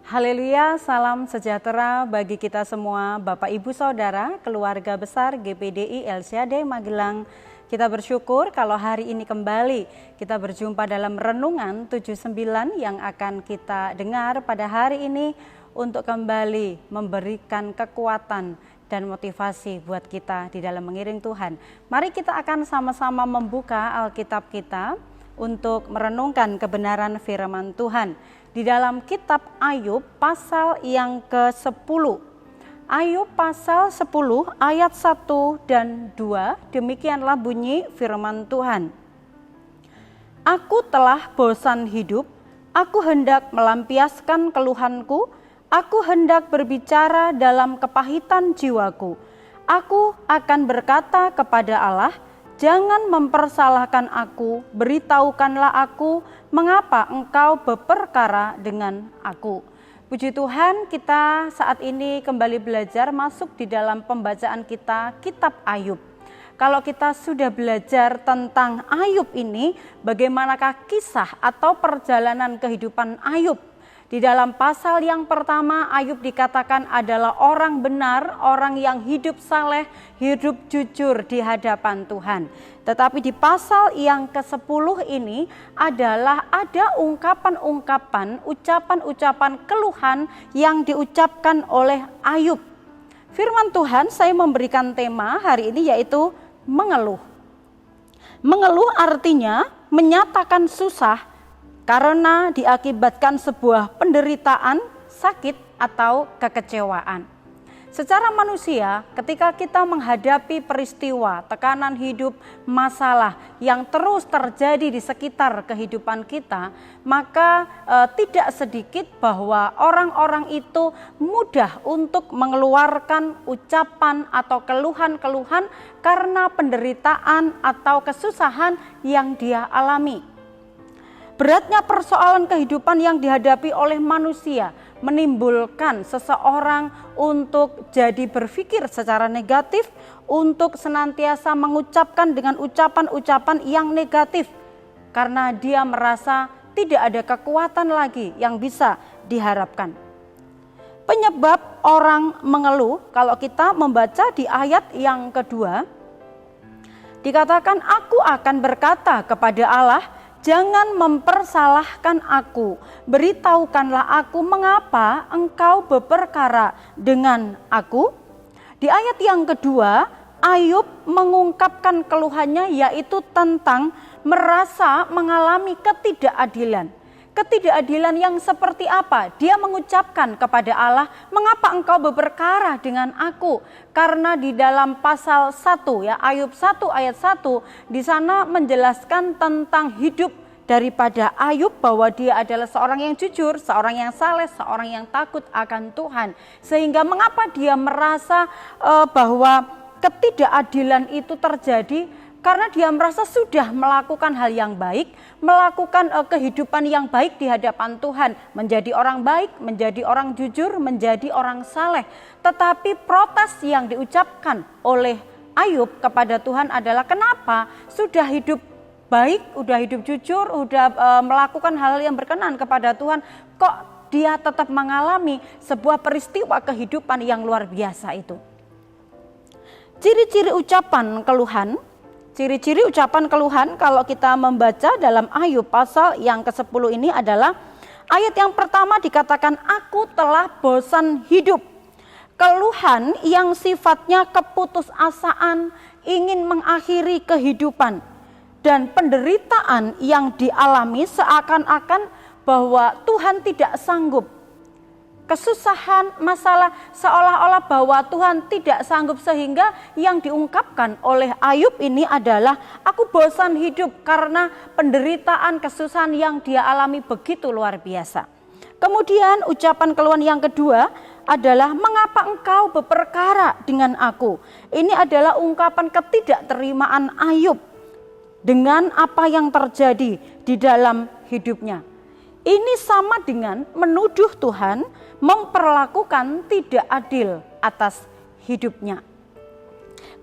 Haleluya, salam sejahtera bagi kita semua, Bapak Ibu Saudara, keluarga besar GPDI El-Shaddai Magelang. Kita bersyukur kalau hari ini kembali kita berjumpa dalam renungan 79 yang akan kita dengar pada hari ini untuk kembali memberikan kekuatan dan motivasi buat kita di dalam mengiring Tuhan. Mari kita akan sama-sama membuka Alkitab kita untuk merenungkan kebenaran firman Tuhan. Di dalam kitab Ayub pasal yang ke-10. Ayub pasal 10 ayat 1 dan 2, demikianlah bunyi firman Tuhan. Aku telah bosan hidup, aku hendak melampiaskan keluhanku, aku hendak berbicara dalam kepahitan jiwaku. Aku akan berkata kepada Allah, jangan mempersalahkan aku, beritahukanlah aku mengapa engkau berperkara dengan aku. Puji Tuhan, kita saat ini kembali belajar masuk di dalam pembacaan kita kitab Ayub. Kalau kita sudah belajar tentang Ayub ini, bagaimanakah kisah atau perjalanan kehidupan Ayub? Di dalam pasal yang pertama, Ayub dikatakan adalah orang benar, orang yang hidup saleh, hidup jujur di hadapan Tuhan. Tetapi di pasal yang ke-10 ini adalah ada ungkapan-ungkapan, ucapan-ucapan keluhan yang diucapkan oleh Ayub. Firman Tuhan, saya memberikan tema hari ini yaitu mengeluh. Mengeluh artinya menyatakan susah, karena diakibatkan sebuah penderitaan, sakit, atau kekecewaan. Secara manusia, ketika kita menghadapi peristiwa, tekanan hidup, masalah yang terus terjadi di sekitar kehidupan kita, maka tidak sedikit bahwa orang-orang itu mudah untuk mengeluarkan ucapan atau keluhan-keluhan karena penderitaan atau kesusahan yang dia alami. Beratnya persoalan kehidupan yang dihadapi oleh manusia menimbulkan seseorang untuk jadi berpikir secara negatif, untuk senantiasa mengucapkan dengan ucapan-ucapan yang negatif, karena dia merasa tidak ada kekuatan lagi yang bisa diharapkan. Penyebab orang mengeluh, kalau kita membaca di ayat yang kedua, dikatakan, aku akan berkata kepada Allah, jangan mempersalahkan aku, beritahukanlah aku mengapa engkau berperkara dengan aku. Di ayat yang kedua, Ayub mengungkapkan keluhannya yaitu tentang merasa mengalami ketidakadilan. Ketidakadilan yang seperti apa? Dia mengucapkan kepada Allah, mengapa engkau berperkara dengan aku? Karena di dalam pasal 1 ya, Ayub 1 ayat 1 di sana menjelaskan tentang hidup daripada Ayub, bahwa dia adalah seorang yang jujur, seorang yang saleh, seorang yang takut akan Tuhan. Sehingga mengapa dia merasa bahwa ketidakadilan itu terjadi? Karena dia merasa sudah melakukan hal yang baik, melakukan kehidupan yang baik di hadapan Tuhan, menjadi orang baik, menjadi orang jujur, menjadi orang saleh. Tetapi protes yang diucapkan oleh Ayub kepada Tuhan adalah, kenapa sudah hidup baik, udah hidup jujur, udah melakukan hal yang berkenan kepada Tuhan, kok dia tetap mengalami sebuah peristiwa kehidupan yang luar biasa itu. Ciri-ciri ucapan keluhan. Ciri-ciri ucapan keluhan kalau kita membaca dalam Ayub pasal yang ke-10 ini adalah ayat yang pertama dikatakan, aku telah bosan hidup. Keluhan yang sifatnya keputusasaan, ingin mengakhiri kehidupan, dan penderitaan yang dialami seakan-akan bahwa Tuhan tidak sanggup. Kesusahan, masalah seolah-olah bahwa Tuhan tidak sanggup, sehingga yang diungkapkan oleh Ayub ini adalah, aku bosan hidup karena penderitaan, kesusahan yang dia alami begitu luar biasa. Kemudian ucapan keluhan yang kedua adalah, mengapa engkau berperkara dengan aku? Ini adalah ungkapan ketidakterimaan Ayub dengan apa yang terjadi di dalam hidupnya. Ini sama dengan menuduh Tuhan memperlakukan tidak adil atas hidupnya.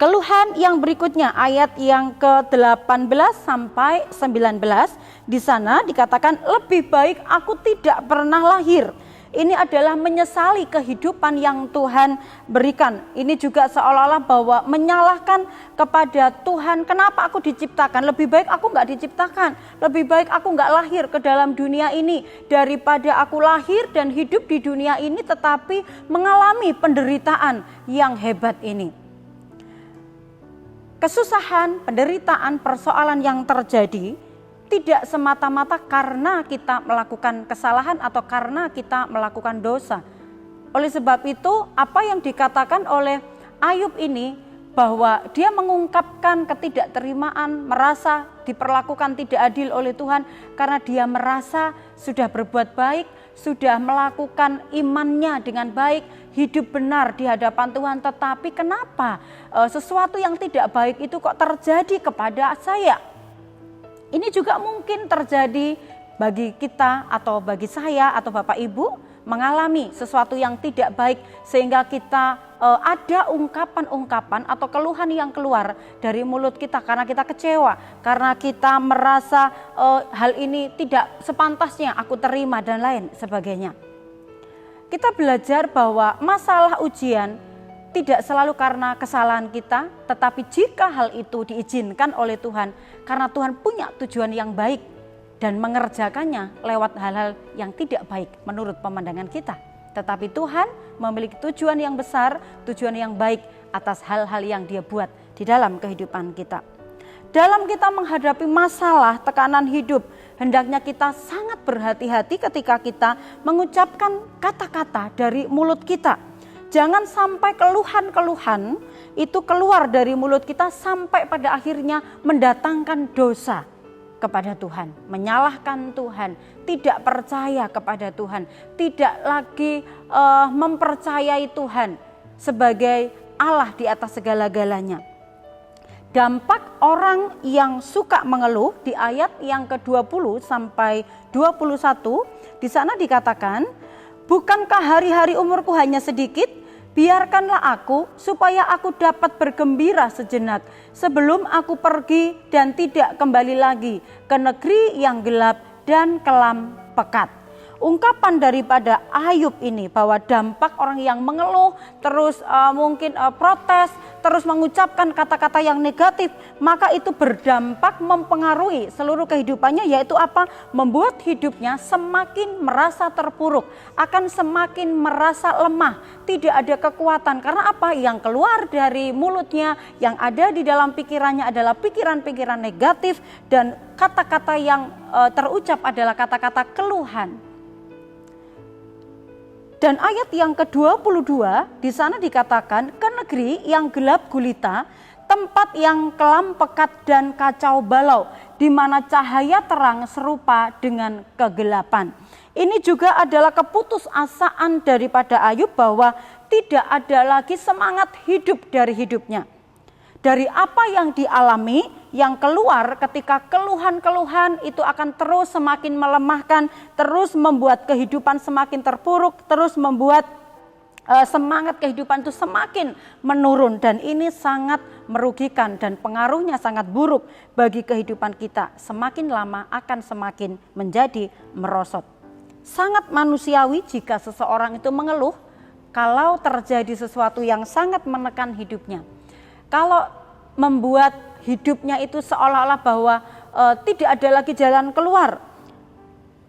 Keluhan yang berikutnya ayat yang ke-18 sampai 19, di sana dikatakan, lebih baik aku tidak pernah lahir Ini adalah menyesali kehidupan yang Tuhan berikan. Ini juga seolah-olah bahwa menyalahkan kepada Tuhan, kenapa aku diciptakan? Lebih baik aku nggak diciptakan, lebih baik aku nggak lahir ke dalam dunia ini daripada aku lahir dan hidup di dunia ini tetapi mengalami penderitaan yang hebat ini. Kesusahan, penderitaan, persoalan yang terjadi tidak semata-mata karena kita melakukan kesalahan atau karena kita melakukan dosa. Oleh sebab itu, apa yang dikatakan oleh Ayub ini, bahwa dia mengungkapkan ketidakterimaan, merasa diperlakukan tidak adil oleh Tuhan karena dia merasa sudah berbuat baik, sudah melakukan imannya dengan baik, hidup benar di hadapan Tuhan, tetapi kenapa sesuatu yang tidak baik itu kok terjadi kepada saya? Ini juga mungkin terjadi bagi kita atau bagi saya atau Bapak Ibu mengalami sesuatu yang tidak baik sehingga kita ada ungkapan-ungkapan atau keluhan yang keluar dari mulut kita karena kita kecewa, karena kita merasa hal ini tidak sepantasnya aku terima dan lain sebagainya. Kita belajar bahwa masalah ujian tidak selalu karena kesalahan kita, tetapi jika hal itu diizinkan oleh Tuhan, karena Tuhan punya tujuan yang baik dan mengerjakannya lewat hal-hal yang tidak baik menurut pemandangan kita. Tetapi Tuhan memiliki tujuan yang besar, tujuan yang baik atas hal-hal yang Dia buat di dalam kehidupan kita. Dalam kita menghadapi masalah, tekanan hidup, hendaknya kita sangat berhati-hati ketika kita mengucapkan kata-kata dari mulut kita. Jangan sampai keluhan-keluhan itu keluar dari mulut kita sampai pada akhirnya mendatangkan dosa kepada Tuhan, menyalahkan Tuhan, tidak percaya kepada Tuhan, tidak lagi mempercayai Tuhan sebagai Allah di atas segala-galanya. Dampak orang yang suka mengeluh di ayat yang ke-20 sampai 21, di sana dikatakan, bukankah hari-hari umurku hanya sedikit? Biarkanlah aku supaya aku dapat bergembira sejenak sebelum aku pergi dan tidak kembali lagi ke negeri yang gelap dan kelam pekat. Ungkapan daripada Ayub ini bahwa dampak orang yang mengeluh, terus mungkin protes, terus mengucapkan kata-kata yang negatif, maka itu berdampak mempengaruhi seluruh kehidupannya, yaitu apa? Membuat hidupnya semakin merasa terpuruk, akan semakin merasa lemah, tidak ada kekuatan. Karena apa? Yang keluar dari mulutnya, yang ada di dalam pikirannya adalah pikiran-pikiran negatif dan kata-kata yang terucap adalah kata-kata keluhan. Dan ayat yang ke-22 di sana dikatakan, ke negeri yang gelap gulita, tempat yang kelam pekat dan kacau balau, di mana cahaya terang serupa dengan kegelapan. Ini juga adalah keputusasaan daripada Ayub bahwa tidak ada lagi semangat hidup dari hidupnya. Dari apa yang dialami, yang keluar ketika keluhan-keluhan itu akan terus semakin melemahkan, terus membuat kehidupan semakin terpuruk, terus membuat semangat kehidupan itu semakin menurun. Dan ini sangat merugikan dan pengaruhnya sangat buruk bagi kehidupan kita. Semakin lama akan semakin menjadi merosot. Sangat manusiawi jika seseorang itu mengeluh kalau terjadi sesuatu yang sangat menekan hidupnya. Kalau membuat hidupnya itu seolah-olah bahwa tidak ada lagi jalan keluar,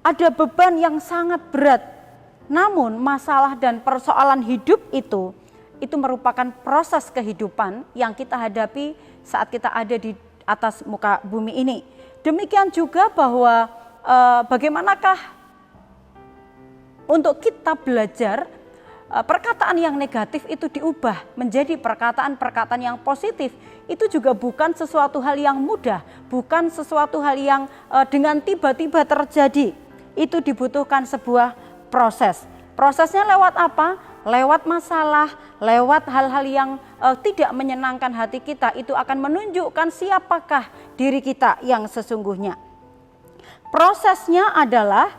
ada beban yang sangat berat. Namun masalah dan persoalan hidup itu merupakan proses kehidupan yang kita hadapi saat kita ada di atas muka bumi ini. Demikian juga bahwa bagaimanakah untuk kita belajar perkataan yang negatif itu diubah menjadi perkataan-perkataan yang positif. Itu juga bukan sesuatu hal yang mudah, bukan sesuatu hal yang dengan tiba-tiba terjadi. Itu dibutuhkan sebuah proses. Prosesnya lewat apa? Lewat masalah, lewat hal-hal yang tidak menyenangkan hati kita. Itu akan menunjukkan siapakah diri kita yang sesungguhnya. Prosesnya adalah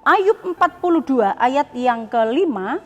Ayub 42 ayat yang kelima.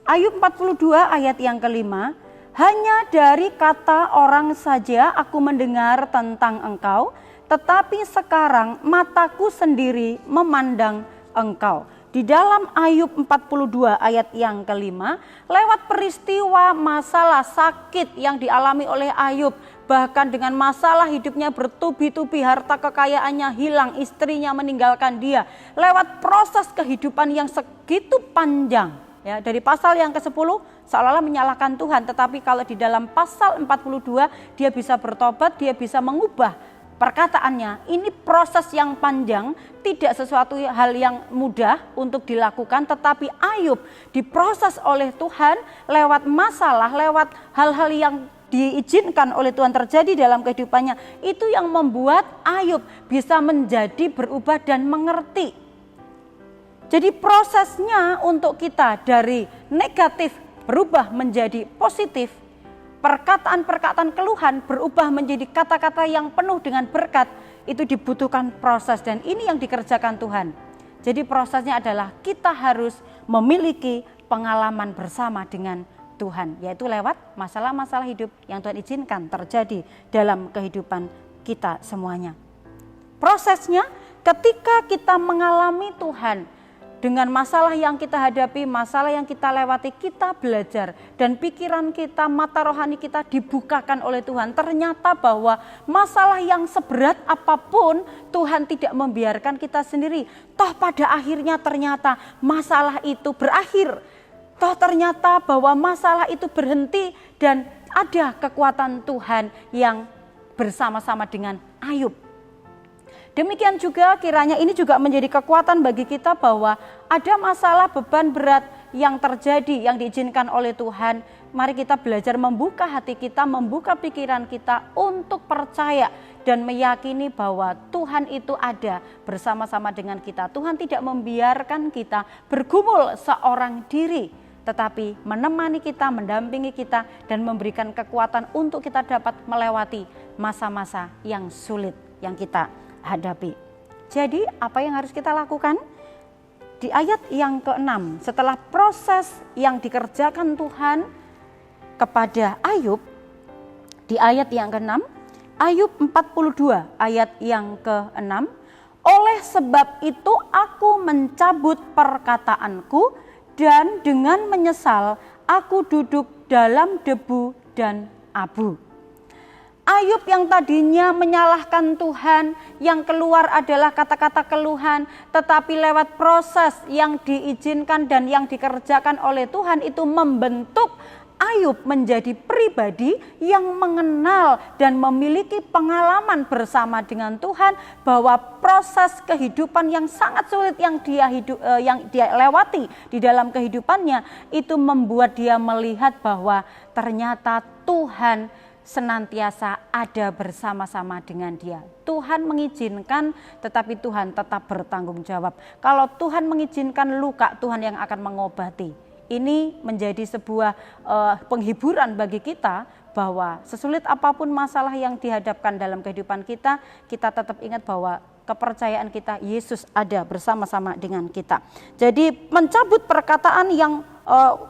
Ayub 42 ayat yang kelima. Hanya dari kata orang saja aku mendengar tentang engkau, tetapi sekarang mataku sendiri memandang engkau. Di dalam Ayub 42 ayat yang kelima, lewat peristiwa masalah sakit yang dialami oleh Ayub, bahkan dengan masalah hidupnya bertubi-tubi, harta kekayaannya hilang, istrinya meninggalkan dia, lewat proses kehidupan yang segitu panjang, ya, dari pasal yang ke-10 seolah-olah menyalahkan Tuhan, tetapi kalau di dalam pasal 42 dia bisa bertobat, dia bisa mengubah perkataannya. Ini proses yang panjang, tidak sesuatu hal yang mudah untuk dilakukan, tetapi Ayub diproses oleh Tuhan lewat masalah, lewat hal-hal yang diizinkan oleh Tuhan terjadi dalam kehidupannya. Itu yang membuat Ayub bisa menjadi berubah dan mengerti. Jadi prosesnya untuk kita dari negatif berubah menjadi positif, perkataan-perkataan keluhan berubah menjadi kata-kata yang penuh dengan berkat, itu dibutuhkan proses, dan ini yang dikerjakan Tuhan. Jadi prosesnya adalah kita harus memiliki pengalaman bersama dengan Tuhan, yaitu lewat masalah-masalah hidup yang Tuhan izinkan terjadi dalam kehidupan kita semuanya. Prosesnya ketika kita mengalami Tuhan, dengan masalah yang kita hadapi, masalah yang kita lewati, kita belajar dan pikiran kita, mata rohani kita dibukakan oleh Tuhan. Ternyata bahwa masalah yang seberat apapun Tuhan tidak membiarkan kita sendiri. Toh pada akhirnya ternyata masalah itu berakhir. Toh ternyata bahwa masalah itu berhenti dan ada kekuatan Tuhan yang bersama-sama dengan Ayub. Demikian juga kiranya ini juga menjadi kekuatan bagi kita bahwa ada masalah beban berat yang terjadi yang diizinkan oleh Tuhan. Mari kita belajar membuka hati kita, membuka pikiran kita untuk percaya dan meyakini bahwa Tuhan itu ada bersama-sama dengan kita. Tuhan tidak membiarkan kita bergumul seorang diri, tetapi menemani kita, mendampingi kita dan memberikan kekuatan untuk kita dapat melewati masa-masa yang sulit yang kita hadapi. Jadi apa yang harus kita lakukan? Di ayat yang ke-6, setelah proses yang dikerjakan Tuhan kepada Ayub, di ayat yang ke-6, Ayub 42 ayat yang ke-6, oleh sebab itu aku mencabut perkataanku dan dengan menyesal aku duduk dalam debu dan abu. Ayub yang tadinya menyalahkan Tuhan, yang keluar adalah kata-kata keluhan, tetapi lewat proses yang diizinkan dan yang dikerjakan oleh Tuhan itu membentuk Ayub menjadi pribadi yang mengenal dan memiliki pengalaman bersama dengan Tuhan, bahwa proses kehidupan yang sangat sulit yang dia lewati di dalam kehidupannya itu membuat dia melihat bahwa ternyata Tuhan senantiasa ada bersama-sama dengan dia. Tuhan mengizinkan, tetapi Tuhan tetap bertanggung jawab. Kalau Tuhan mengizinkan luka, Tuhan yang akan mengobati. Ini menjadi sebuah penghiburan bagi kita bahwa sesulit apapun masalah yang dihadapkan dalam kehidupan kita, kita tetap ingat bahwa kepercayaan kita, Yesus ada bersama-sama dengan kita. Jadi mencabut perkataan yang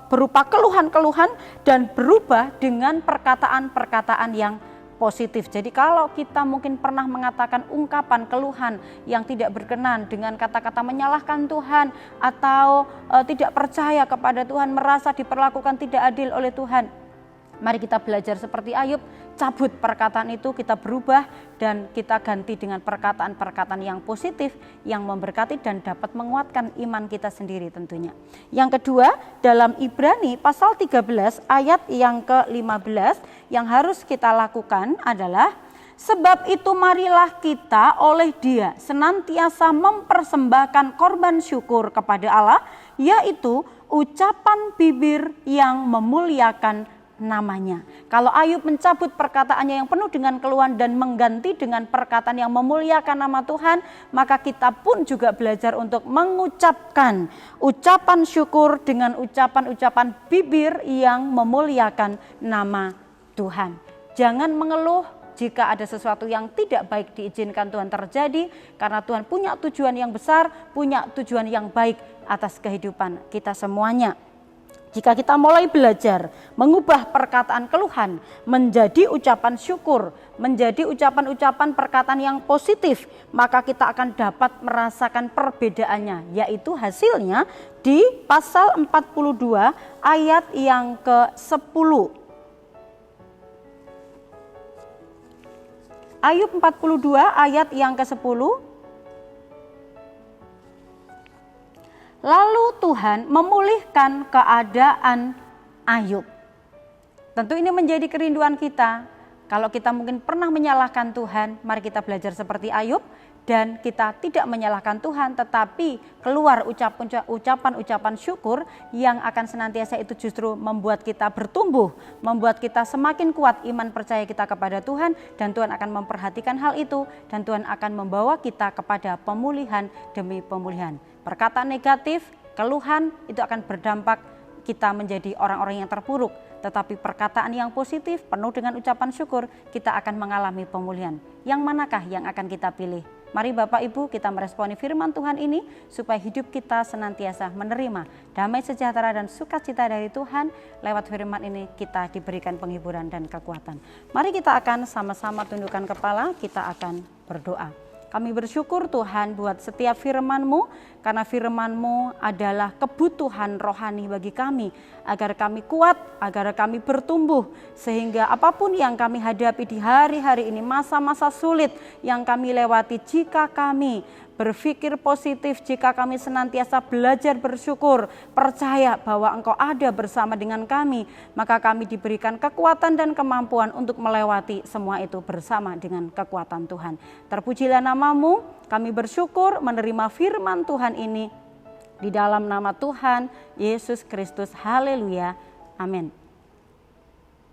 berupa keluhan-keluhan dan berubah dengan perkataan-perkataan yang positif. Jadi kalau kita mungkin pernah mengatakan ungkapan keluhan yang tidak berkenan dengan kata-kata menyalahkan Tuhan atau tidak percaya kepada Tuhan, merasa diperlakukan tidak adil oleh Tuhan, mari kita belajar seperti Ayub, cabut perkataan itu, kita berubah dan kita ganti dengan perkataan-perkataan yang positif, yang memberkati dan dapat menguatkan iman kita sendiri tentunya. Yang kedua, dalam Ibrani pasal 13 ayat yang ke-15 yang harus kita lakukan adalah, sebab itu marilah kita oleh Dia senantiasa mempersembahkan korban syukur kepada Allah, yaitu ucapan bibir yang memuliakan namanya. Kalau Ayub mencabut perkataannya yang penuh dengan keluhan dan mengganti dengan perkataan yang memuliakan nama Tuhan, maka kita pun juga belajar untuk mengucapkan ucapan syukur dengan ucapan-ucapan bibir yang memuliakan nama Tuhan. Jangan mengeluh jika ada sesuatu yang tidak baik diizinkan Tuhan terjadi, karena Tuhan punya tujuan yang besar, punya tujuan yang baik atas kehidupan kita semuanya. Jika kita mulai belajar mengubah perkataan keluhan menjadi ucapan syukur, menjadi ucapan-ucapan perkataan yang positif, maka kita akan dapat merasakan perbedaannya, yaitu hasilnya di pasal 42 ayat yang ke-10. Ayub 42 ayat yang ke-10. Lalu Tuhan memulihkan keadaan Ayub. Tentu ini menjadi kerinduan kita. Kalau kita mungkin pernah menyalahkan Tuhan, mari kita belajar seperti Ayub dan kita tidak menyalahkan Tuhan, tetapi keluar ucapan-ucapan syukur yang akan senantiasa itu justru membuat kita bertumbuh, membuat kita semakin kuat iman percaya kita kepada Tuhan, dan Tuhan akan memperhatikan hal itu, dan Tuhan akan membawa kita kepada pemulihan demi pemulihan. Perkataan negatif, keluhan itu akan berdampak kita menjadi orang-orang yang terpuruk, tetapi perkataan yang positif penuh dengan ucapan syukur, kita akan mengalami pemulihan. Yang manakah yang akan kita pilih? Mari Bapak Ibu kita meresponi firman Tuhan ini supaya hidup kita senantiasa menerima damai sejahtera dan sukacita dari Tuhan. Lewat firman ini kita diberikan penghiburan dan kekuatan. Mari kita akan sama-sama tundukkan kepala, kita akan berdoa. Kami bersyukur Tuhan buat setiap firman-Mu, karena firman-Mu adalah kebutuhan rohani bagi kami, agar kami kuat, agar kami bertumbuh, sehingga apapun yang kami hadapi di hari-hari ini, masa-masa sulit yang kami lewati, jika kami berpikir positif, jika kami senantiasa belajar bersyukur, percaya bahwa Engkau ada bersama dengan kami, maka kami diberikan kekuatan dan kemampuan untuk melewati semua itu bersama dengan kekuatan Tuhan. Terpujilah nama-Mu, kami bersyukur menerima firman Tuhan ini di dalam nama Tuhan Yesus Kristus. Haleluya, amin.